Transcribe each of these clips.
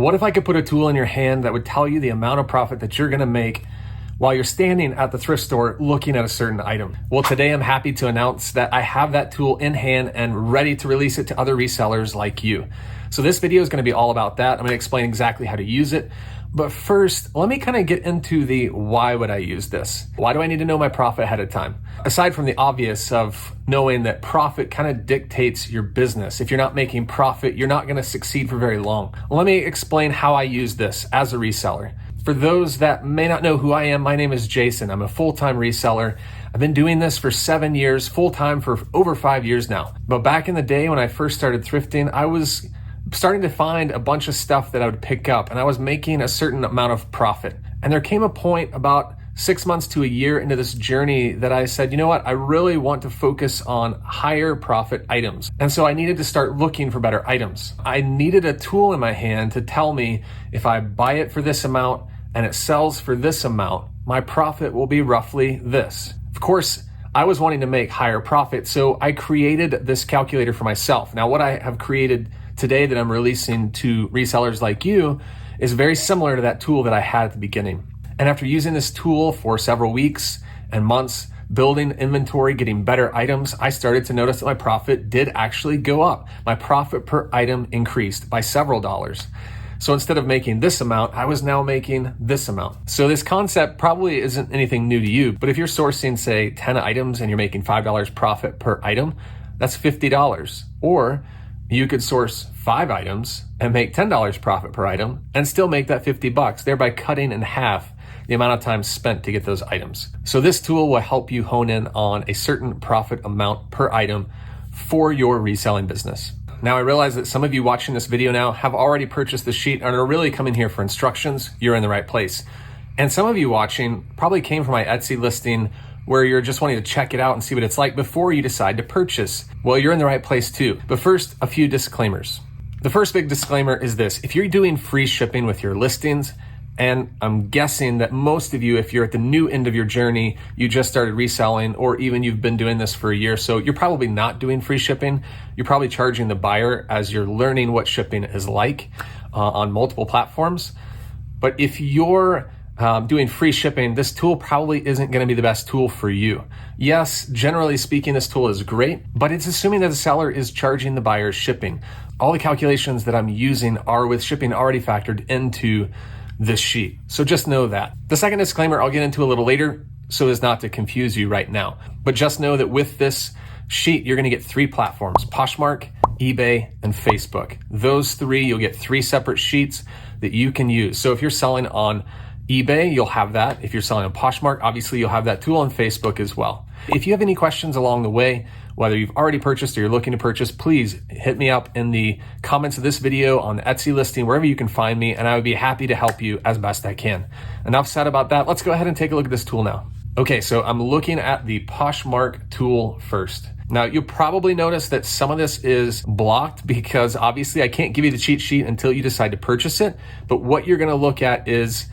What if I could put a tool in your hand that would tell you the amount of profit that you're gonna make while you're standing at the thrift store looking at a certain item? Well, today I'm happy to announce that I have that tool in hand and ready to release it to other resellers like you. So this video is gonna be all about that. I'm gonna explain exactly how to use it. But first, let me kind of get into the why would I use this? Why do I need to know my profit ahead of time? Aside from the obvious of knowing that profit kind of dictates your business. If you're not making profit, you're not gonna succeed for very long. Let me explain how I use this as a reseller. For those that may not know who I am, my name is Jason. I'm a full-time reseller. I've been doing this for 7 years, full-time for over 5 years now. But back in the day when I first started thrifting, I was starting to find a bunch of stuff that I would pick up and I was making a certain amount of profit. And there came a point about 6 months to a year into this journey that I said, you know what, I really want to focus on higher profit items. And so I needed to start looking for better items. I needed a tool in my hand to tell me if I buy it for this amount and it sells for this amount, my profit will be roughly this. Of course, I was wanting to make higher profit, so I created this calculator for myself. Now, what I have created today that I'm releasing to resellers like you is very similar to that tool that I had at the beginning. And after using this tool for several weeks and months, building inventory, getting better items, I started to notice that my profit did actually go up. My profit per item increased by several dollars. So instead of making this amount, I was now making this amount. So this concept probably isn't anything new to you, but if you're sourcing, say, 10 items and you're making $5 profit per item, that's $50. Or you could source 5 items and make $10 profit per item and still make that $50, thereby cutting in half the amount of time spent to get those items. So this tool will help you hone in on a certain profit amount per item for your reselling business. Now, I realize that some of you watching this video now have already purchased the sheet and are really coming here for instructions. You're in the right place. And some of you watching probably came from my Etsy listing where you're just wanting to check it out and see what it's like before you decide to purchase. Well, you're in the right place too. But first, a few disclaimers. The first big disclaimer is this: if you're doing free shipping with your listings, and I'm guessing that most of you, if you're at the new end of your journey, you just started reselling, or even you've been doing this for a year, so you're probably not doing free shipping. You're probably charging the buyer as you're learning what shipping is like on multiple platforms. But if you're doing free shipping, this tool probably isn't going to be the best tool for you. Yes, generally speaking, this tool is great, but it's assuming that the seller is charging the buyer shipping. All the calculations that I'm using are with shipping already factored into this sheet. So just know that. The second disclaimer I'll get into a little later so as not to confuse you right now. But just know that with this sheet, you're going to get 3 platforms: Poshmark, eBay, and Facebook. Those 3, you'll get 3 separate sheets that you can use. So if you're selling on eBay, you'll have that. If you're selling on Poshmark, obviously you'll have that tool on Facebook as well. If you have any questions along the way, whether you've already purchased or you're looking to purchase, please hit me up in the comments of this video, on the Etsy listing, wherever you can find me, and I would be happy to help you as best I can. Enough said about that. Let's go ahead and take a look at this tool now. Okay, so I'm looking at the Poshmark tool first. Now, you'll probably notice that some of this is blocked because obviously I can't give you the cheat sheet until you decide to purchase it. But what you're gonna look at is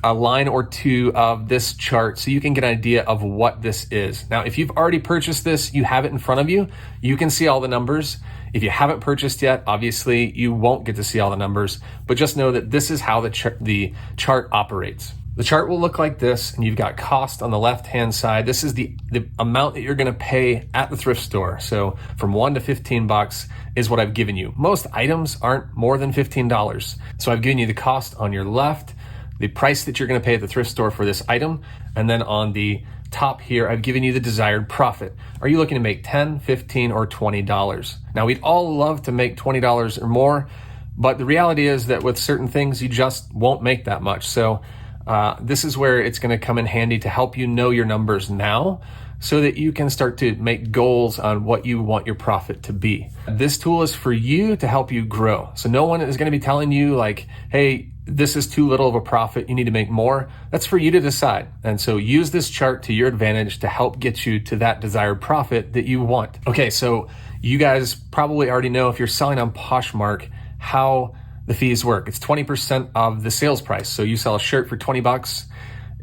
a line or two of this chart so you can get an idea of what this is. Now, if you've already purchased this, you have it in front of you, you can see all the numbers. If you haven't purchased yet, obviously you won't get to see all the numbers, but just know that this is how the chart operates. The chart will look like this, and you've got cost on the left-hand side. This is the amount that you're gonna pay at the thrift store. So from $1 to $15 is what I've given you. Most items aren't more than $15. So I've given you the cost on your left, the price that you're gonna pay at the thrift store for this item, and then on the top here, I've given you the desired profit. Are you looking to make $10, $15, or $20? Now, we'd all love to make $20 or more, but the reality is that with certain things, you just won't make that much. So this is where it's gonna come in handy to help you know your numbers now so that you can start to make goals on what you want your profit to be. This tool is for you to help you grow. So no one is gonna be telling you like, hey, this is too little of a profit, you need to make more. That's for you to decide. And so use this chart to your advantage to help get you to that desired profit that you want. Okay, so you guys probably already know if you're selling on Poshmark how the fees work. It's 20% of the sales price. So you sell a shirt for $20,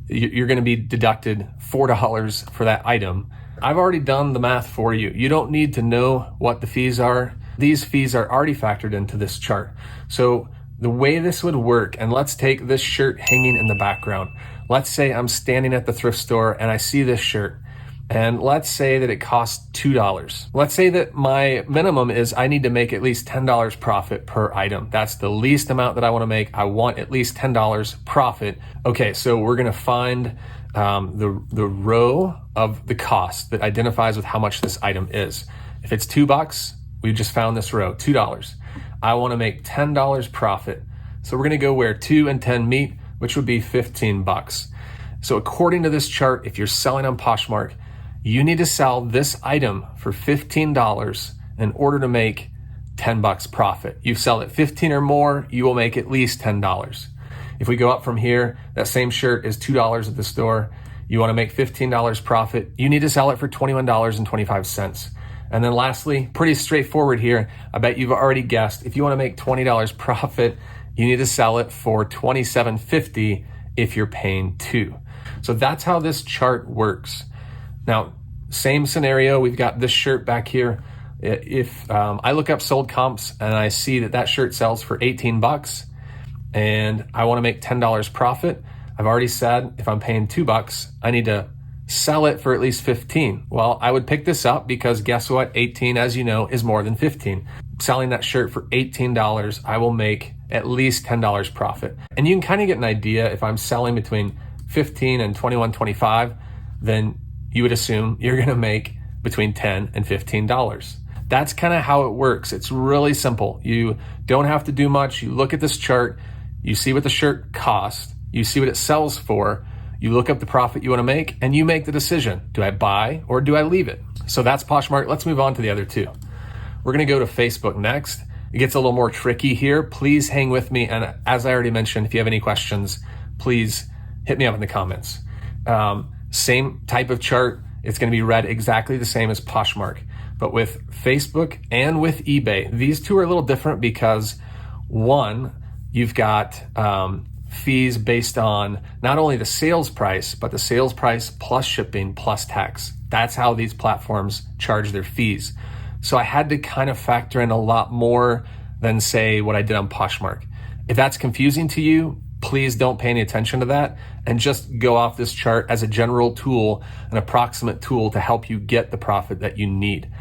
you're gonna be deducted $4 for that item. I've already done the math for you. You don't need to know what the fees are. These fees are already factored into this chart. So The way this would work, and let's take this shirt hanging in the background. Let's say I'm standing at the thrift store and I see this shirt, and let's say that it costs $2. Let's say that my minimum is I need to make at least $10 profit per item. That's the least amount that I want to make. I want at least $10 profit. Okay, so we're going to find the row of the cost that identifies with how much this item is. If it's $2, we just found this row, $2. I want to make $10 profit. So we're going to go where 2 and 10 meet, which would be $15. So according to this chart, if you're selling on Poshmark, you need to sell this item for $15 in order to make $10 profit. You sell it 15 or more, you will make at least $10. If we go up from here, that same shirt is $2 at the store. You want to make $15 profit. You need to sell it for $21.25. And then lastly, pretty straightforward here. I bet you've already guessed. If you want to make $20 profit, you need to sell it for $27.50 if you're paying $2. So that's how this chart works. Now, same scenario. We've got this shirt back here. If I look up sold comps and I see that that shirt sells for $18 and I want to make $10 profit, I've already said if I'm paying $2, I need to sell it for at least 15. Well, I would pick this up because guess what? 18, as you know, is more than 15. Selling that shirt for $18, I will make at least $10 profit. And you can kind of get an idea if I'm selling between 15 and 21.25, then you would assume you're going to make between $10 and $15. That's kind of how it works. It's really simple. You don't have to do much. You look at this chart, you see what the shirt costs, you see what it sells for, you look up the profit you want to make, and you make the decision. Do I buy or do I leave it? So that's Poshmark. Let's move on to the other two. We're going to go to Facebook next. It gets a little more tricky here. Please hang with me. And as I already mentioned, if you have any questions, please hit me up in the comments. Same type of chart. It's going to be read exactly the same as Poshmark. But with Facebook and with eBay, these two are a little different because one, you've got fees based on not only the sales price, but the sales price plus shipping plus tax. That's how these platforms charge their fees. So I had to kind of factor in a lot more than say what I did on Poshmark. If that's confusing to you, please don't pay any attention to that and just go off this chart as a general tool, an approximate tool to help you get the profit that you need.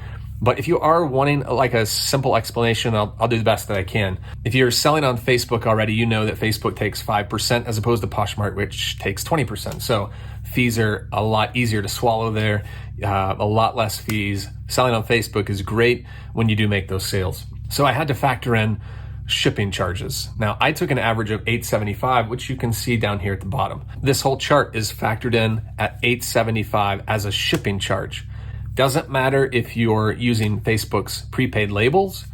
But if you are wanting like a simple explanation, I'll do the best that I can. If you're selling on Facebook already, you know that Facebook takes 5% as opposed to Poshmark, which takes 20%. So fees are a lot easier to swallow there, a lot less fees. Selling on Facebook is great when you do make those sales. So I had to factor in shipping charges. Now I took an average of $8.75, which you can see down here at the bottom. This whole chart is factored in at $8.75 as a shipping charge. Doesn't matter if you're using Facebook's prepaid labels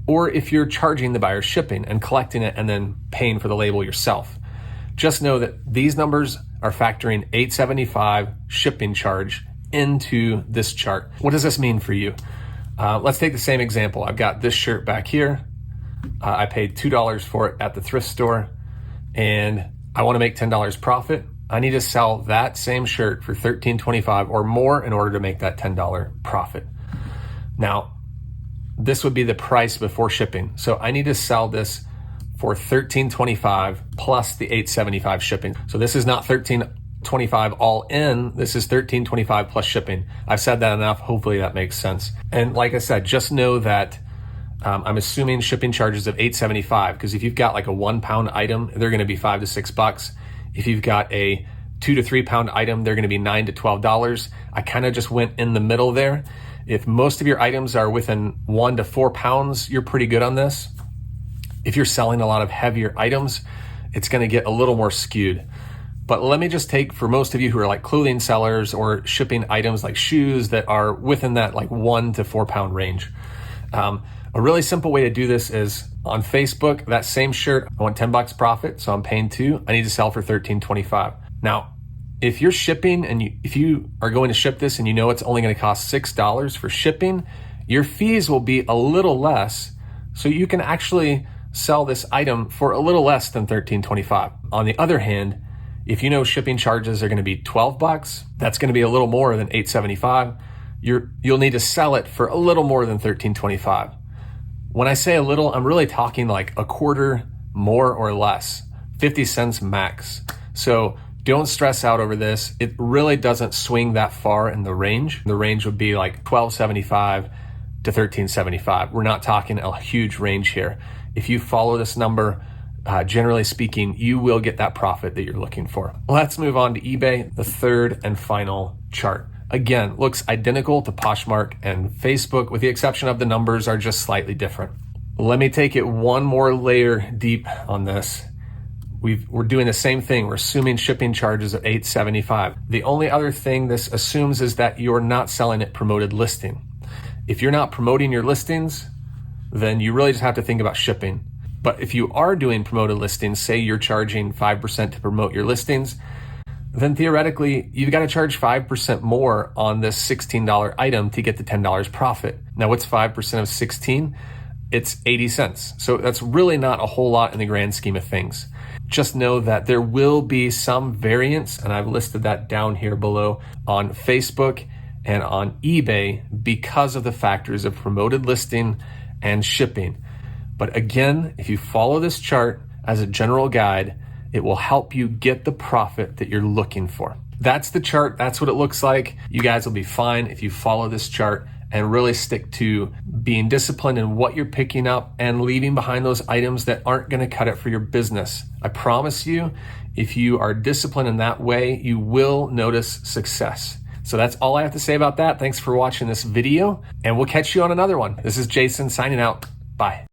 or if you're charging the buyer shipping and collecting it and then paying for the label yourself. Just know that these numbers are factoring $8.75 shipping charge into this chart. What does this mean for you? Let's take the same example. I've got this shirt back here. I paid $2 for it at the thrift store and I want to make $10 profit. I need to sell that same shirt for $13.25 or more in order to make that $10 profit. Now, this would be the price before shipping. So I need to sell this for $13.25 plus the $8.75 shipping. So this is not $13.25 all in. This is $13.25 plus shipping. I've said that enough. Hopefully that makes sense. And like I said, just know that I'm assuming shipping charges of $8.75 because if you've got like a 1 pound item, they're going to be $5 to $6. If you've got a 2 to 3 pound item, they're going to be $9 to $12. I kind of just went in the middle there. If most of your items are within 1 to 4 pounds, you're pretty good on this. If you're selling a lot of heavier items, it's going to get a little more skewed. But let me just take for most of you who are like clothing sellers or shipping items like shoes that are within that like 1 to 4 pound range. A really simple way to do this is on Facebook, that same shirt, I want $10 profit, so I'm paying $2. I need to sell for $13.25. Now, if you're shipping and if you are going to ship this and you know it's only going to cost $6 for shipping, your fees will be a little less, so you can actually sell this item for a little less than $13.25. On the other hand, if you know shipping charges are going to be $12, that's going to be a little more than $8.75. You'll need to sell it for a little more than $13.25. When I say a little, I'm really talking like a quarter, more or less, 50 cents max. So don't stress out over this. It really doesn't swing that far in the range. The range would be like $12.75 to $13.75. We're not talking a huge range here. If you follow this number, generally speaking, you will get that profit that you're looking for. Let's move on to eBay, the third and final chart. Again, looks identical to Poshmark and Facebook, with the exception of the numbers are just slightly different. Let me take it one more layer deep on this. We're doing the same thing. We're assuming shipping charges of $8.75. The only other thing this assumes is that you're not selling at promoted listing. If you're not promoting your listings, then you really just have to think about shipping. But if you are doing promoted listings, say you're charging 5% to promote your listings, then theoretically, you've got to charge 5% more on this $16 item to get the $10 profit. Now, what's 5% of 16? It's 80 cents. So that's really not a whole lot in the grand scheme of things. Just know that there will be some variance, and I've listed that down here below, on Facebook and on eBay because of the factors of promoted listing and shipping. But again, if you follow this chart as a general guide, it will help you get the profit that you're looking for. That's the chart. That's what it looks like. You guys will be fine if you follow this chart and really stick to being disciplined in what you're picking up and leaving behind those items that aren't going to cut it for your business. I promise you, if you are disciplined in that way, you will notice success. So that's all I have to say about that. Thanks for watching this video, and we'll catch you on another one. This is Jason signing out. Bye.